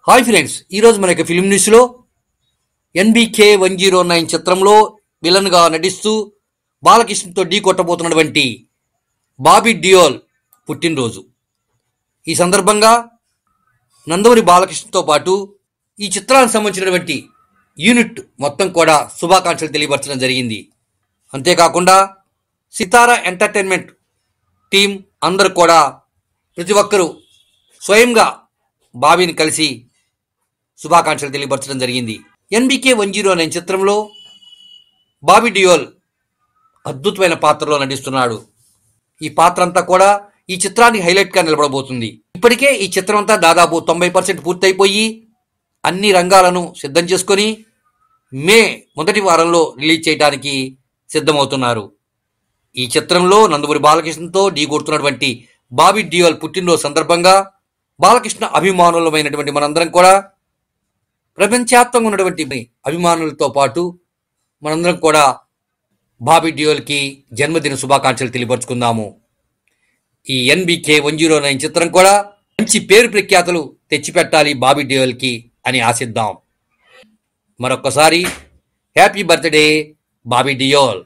Hi friends, ఈరోజు మనకి film న్యూస్లో ఎన్బికే 109 చిత్రంలో విలన్గా నటిస్తూ బాలకృష్ణతో ఢీ కొట్టబోతున్నటువంటి బాబీ డియోల్ పుట్టినరోజు. ఈ సందర్భంగా నందమూరి బాలకృష్ణతో పాటు ఈ చిత్రానికి సంబంధించినటువంటి యూనిట్ మొత్తం కూడా శుభాకాంక్షలు తెలియపరచడం జరిగింది. అంతేకాకుండా సితారా ఎంటర్టైన్మెంట్ టీం అందరూ కూడా ప్రతి ఒక్కరూ స్వయంగా బాబీని కలిసి శుభాకాంక్షలు తెలియపరచడం జరిగింది. ఎన్బికే 109 చిత్రంలో బాబీ డియోల్ అద్భుతమైన పాత్రలో నటిస్తున్నాడు. ఈ పాత్ర అంతా కూడా ఈ చిత్రానికి హైలైట్గా నిలబడబోతుంది. ఇప్పటికే ఈ చిత్రం అంతా దాదాపు 90% పూర్తయిపోయి అన్ని రంగాలను సిద్ధం చేసుకొని మే మొదటి వారంలో రిలీజ్ చేయడానికి సిద్ధమవుతున్నారు. ఈ చిత్రంలో నందమూరి బాలకృష్ణతో ఢీ కొడుతున్నటువంటి బాబీ డియోల్ పుట్టినరోజు సందర్భంగా బాలకృష్ణ అభిమానులమైనటువంటి మనందరం కూడా ప్రపంచవ్యాప్తంగా ఉన్నటువంటి అభిమానులతో పాటు మనందరం కూడా బాబీ డియోల్కి జన్మదిన శుభాకాంక్షలు తెలియపరుచుకుందాము. ఈ ఎన్బికే 109 చిత్రం కూడా మంచి పేరు ప్రఖ్యాతలు తెచ్చిపెట్టాలి బాబీ డియోల్కి అని ఆశిద్దాం. మరొక్కసారి హ్యాపీ బర్త్డే బాబీ డియోల్.